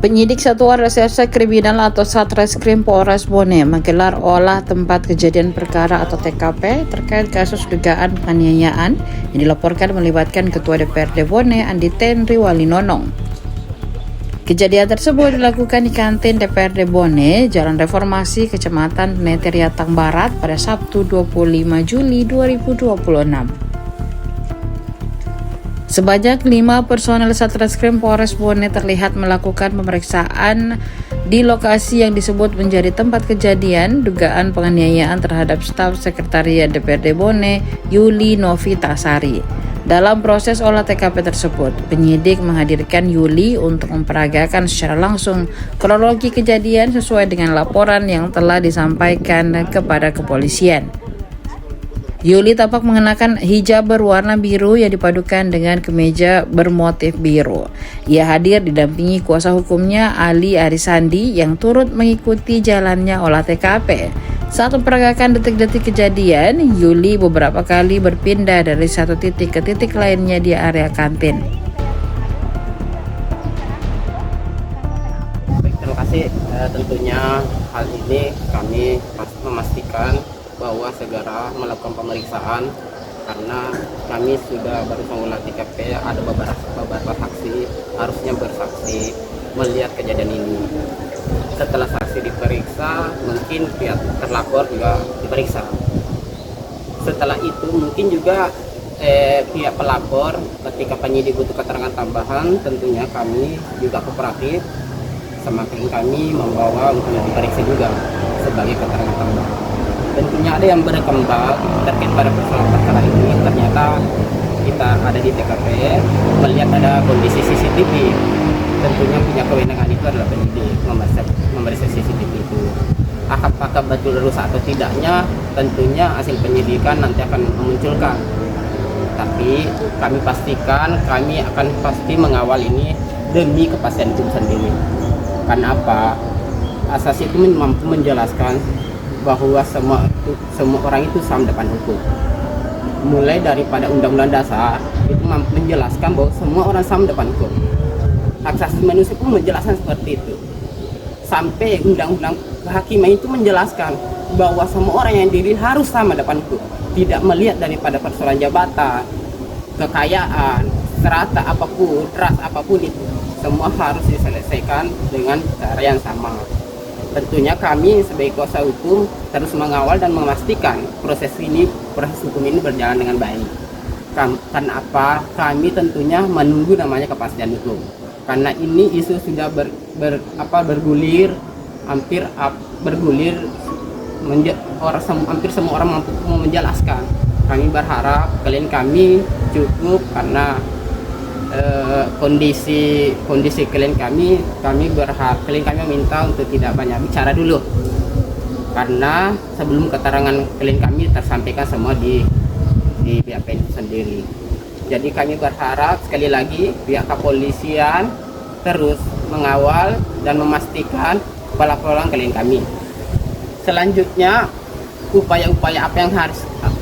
Penyidik Satuan Reserse Kriminal atau Satreskrim Polres Bone menggelar olah tempat kejadian perkara atau TKP terkait kasus dugaan penganiayaan yang dilaporkan melibatkan Ketua DPRD Bone Andi Tenri Walinonong. Kejadian tersebut dilakukan di kantin DPRD Bone, Jalan Reformasi, Kecamatan Neteriatang Barat pada Sabtu 25 Juli 2026. Sebanyak 5 personel Satreskrim Polres Bone terlihat melakukan pemeriksaan di lokasi yang disebut menjadi tempat kejadian dugaan penganiayaan terhadap staf Sekretariat DPRD Bone, Yuli Novitasari. Dalam proses olah TKP tersebut, penyidik menghadirkan Yuli untuk memperagakan secara langsung kronologi kejadian sesuai dengan laporan yang telah disampaikan kepada kepolisian. Yuli tampak mengenakan hijab berwarna biru yang dipadukan dengan kemeja bermotif biru. Ia hadir didampingi kuasa hukumnya Ali Arisandi yang turut mengikuti jalannya olah TKP. Saat memperagakan detik-detik kejadian, Yuli beberapa kali berpindah dari satu titik ke titik lainnya di area kantin. Baik, terima kasih. Tentunya hal ini kami memastikan bahwa segera melakukan pemeriksaan karena kami sudah baru mengolah TKP, ada beberapa saksi harusnya bersaksi melihat kejadian ini. Setelah saksi diperiksa, mungkin pihak terlapor juga diperiksa. Setelah itu mungkin juga pihak pelapor ketika penyidik butuh keterangan tambahan, tentunya kami juga kooperatif, semakin kami membawa untuk diperiksa juga sebagai keterangan tambahan. Tentunya ada yang berkembang terkait pada persoalan perkara ini. Ternyata kita ada di TKP melihat ada kondisi CCTV. Tentunya punya kewenangan itu adalah penyidik memeriksa CCTV itu. Apakah betul rusak atau tidaknya, tentunya hasil penyidikan nanti akan memunculkan. Tapi kami pastikan kami akan pasti mengawal ini demi kepastian hukum sendiri. Karena apa? Asas itu mampu menjelaskan bahwa semua orang itu sama depan hukum. Mulai daripada Undang-Undang Dasar itu mampu menjelaskan bahwa semua orang sama depan hukum. Hak asasi manusia pun menjelaskan seperti itu. Sampai Undang-Undang Kehakiman itu menjelaskan bahwa semua orang yang diri harus sama depan hukum. Tidak melihat daripada persoalan jabatan, kekayaan, strata apapun, ras apapun itu. Semua harus diselesaikan dengan cara yang sama. Tentunya kami sebagai kuasa hukum terus mengawal dan memastikan proses hukum ini berjalan dengan baik. Karena apa? Kami tentunya menunggu namanya kepastian hukum. Karena ini isu sudah bergulir, hampir semua orang mampu menjelaskan. Kami berharap kalian kami cukup karena kondisi klien kami berhak klien kami meminta untuk tidak banyak bicara dulu karena sebelum keterangan klien kami tersampaikan semua di pihak itu sendiri. Jadi kami berharap sekali lagi pihak kepolisian terus mengawal dan memastikan pelaporan klien kami. Selanjutnya upaya-upaya apa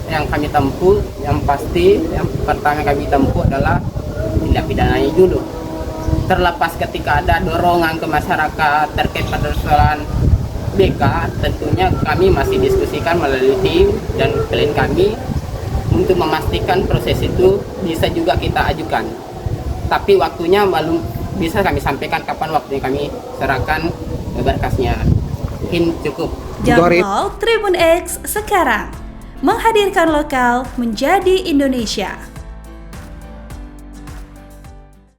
yang kami tempuh, yang pasti yang pertama kami tempuh adalah tindak pidananya dulu. Terlepas ketika ada dorongan ke masyarakat terkait pada persoalan BK, tentunya kami masih diskusikan melalui tim dan klien kami untuk memastikan proses itu bisa juga kita ajukan. Tapi waktunya belum bisa kami sampaikan kapan waktunya kami serahkan berkasnya. Mungkin cukup. Download Tribun X sekarang, menghadirkan lokal menjadi Indonesia.